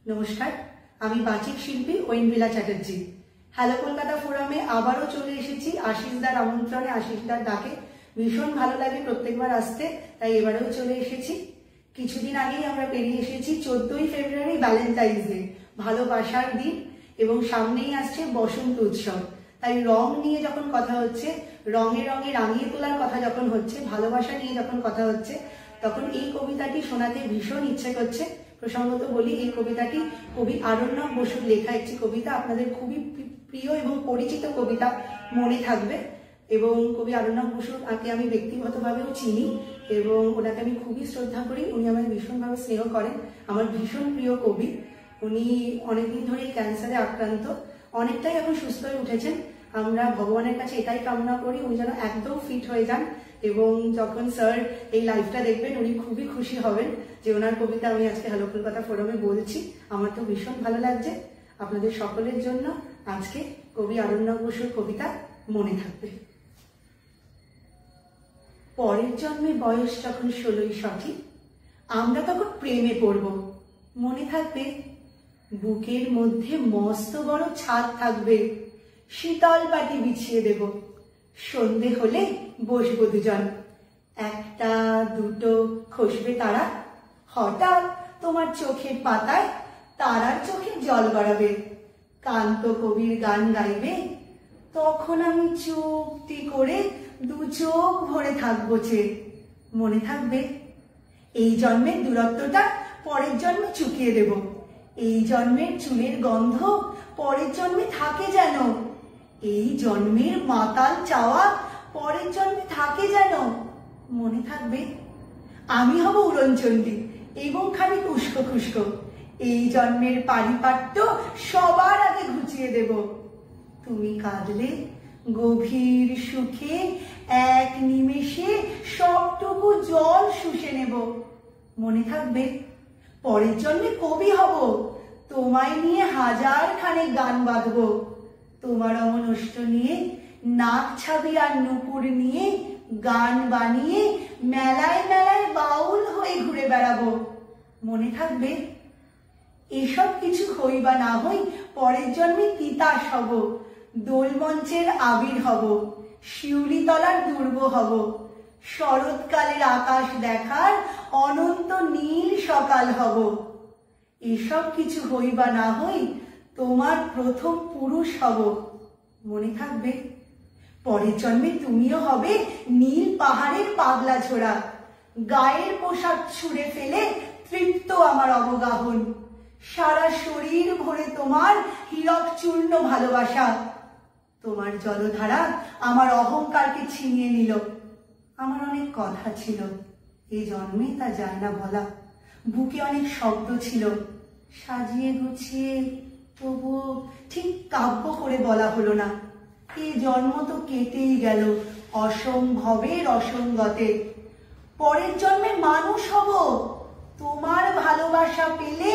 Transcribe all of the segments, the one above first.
নমস্কার, আমি বাচিক শিল্পী ঐন্দ্রিলা চ্যাটার্জি। হ্যালো কলকাতা ফোরামে আবারও চলে এসেছি আশিসদার আমন্ত্রণে, আশিসদার ডাকে। ভীষণ ভালো লাগে প্রত্যেকবার আসতে, তাই এবারেও চলে এসেছি। কিছুদিন আগেই আমরা পেরিয়ে এসেছি 14ই ফেব্রুয়ারি ভ্যালেন্টাইন্স ডে, ভালোবাসার দিন, এবং সামনেই আসছে বসন্ত উৎসব। তাই রং নিয়ে যখন কথা হচ্ছে, রঙে রঙে রাঙিয়ে তোলার কথা যখন হচ্ছে, ভালোবাসা নিয়ে যখন কথা হচ্ছে, তখন এই কবিতাটি শোনাতে ভীষণ ইচ্ছে করছে। প্রসঙ্গত বলি, এই কবিতাটি কবি আরণ্যক বসুর লেখা একটি কবিতা। আপনাদের খুবই প্রিয় এবং পরিচিত কবিতা, মনে থাকবে। এবং কবি আরণ্যক বসুকে আমি ব্যক্তিগতভাবেও চিনি এবং ওনাকে আমি খুবই শ্রদ্ধা করি। উনি আমায় ভীষণভাবে স্নেহ করেন, আমার ভীষণ প্রিয় কবি। উনি অনেকদিন ধরেই ক্যান্সারে আক্রান্ত, অনেকটাই এখন সুস্থ হয়ে উঠেছেন। আমরা ভগবানের কাছে এটাই কামনা করি উনি যেন একদম ফিট হয়ে যান, এবং যখন স্যার এই লাইভটা দেখবেন উনি খুবই খুশি হবেন যে ওনার কবিতা আমি আজকে হ্যালো কলকাতা ফোরামে বলছি। আমার তো ভীষণ ভালো লাগছে। আপনাদের সকলের জন্য আজকে কবি আরণ্যক বসুর কবিতা মনে থাকবে। পরের জন্মে বয়স যখন 16ই সঠিক, আমরা তখন প্রেমে পড়ব। মনে থাকবে, বুকের মধ্যে মস্ত বড় ছাদ থাকবে, শীতল পাটি বিছিয়ে দেব। সন্ধে হলে বসবো দুজন, একটা দুটো খসবে তারা। হঠাৎ তোমার চোখের পাতায় তারার চোখে জল গড়াবে, কান্ত কবির গান গাইবে। তখন আমি চুপটি করে দু চোখ ভরে থাকবো চেয়ে। মনে থাকবে, এই জন্মের দূরত্বটা পরের জন্মে চুকিয়ে দেব। এই জন্মের চুলের গন্ধ পরের জন্মে থাকে যেন। এই জন্মের মাতাল চাওয়া পরের জন্মে থাকে যেন। মনে থাকবে, আমি হব উড়নচণ্ডী এবং খানিক উস্কো খুস্কো। এই জন্মের পারিপাট্য সবার আগে ঘুচিয়ে দেব। তুমি কাঁদলে গভীর সুখে এক নিমেষে সবটুকু জল শুষে নেব। মনে থাকবে, পরের জন্মে কবি হব, তোমায় নিয়ে হাজার খানেক গান বাঁধব। তোমার অমন ওষ্ঠ নিয়ে, নাক ছাবি আর নুপুর নিয়ে গান বানিয়ে মেলায় মেলায় বাউল হয়ে ঘুরে বেড়াবো। মনে থাকবে, এসব কিছু হই বা না হই, পরের জন্মে তিতাস হব, দোলমঞ্চের আবির হব, শিউলিতলার দুর্গ হব, শরৎকালের আকাশ দেখার অনন্ত নীল সকাল হব। এসব কিছু হই বা না হই, তোমার প্রথম পুরুষ হব। মনে থাকবে, পরের জন্মে তুমিও হবে নীল পাহাড়ের পাগলা ছোড়া, গায়ের পোশাক ছুঁড়ে ফেলে তৃপ্ত আমার অবগাহন। সারা শরীর ভরে তোমার হীরক চূর্ণ ভালোবাসা। তোমার জলধারা আমার অহংকারকে ছিনিয়ে নিল। আমার অনেক কথা ছিল, এই জন্মে তা যায় না বলা। বুকে অনেক শব্দ ছিল, সাজিয়ে গুছিয়ে তবুও ঠিক কাব্য করে বলা হলো না। এই জন্ম তো কেটেই গেল অসম্ভবের অসঙ্গতে। পরের জন্মে মানুষ হব, তোমার ভালোবাসা পেলে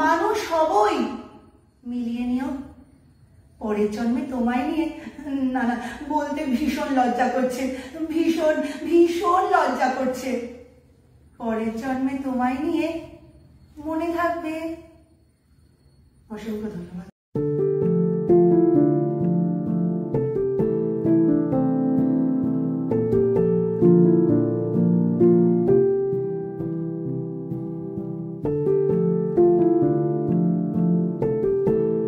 মানুষ হবই। মিলিয়ে নিও, পরের জন্মে তোমায় নিয়ে, না না বলতে ভীষণ লজ্জা করছে, ভীষণ ভীষণ লজ্জা করছে। পরের জন্মে তোমায় নিয়ে। মনে থাকবে। অসংখ্য ধন্যবাদ।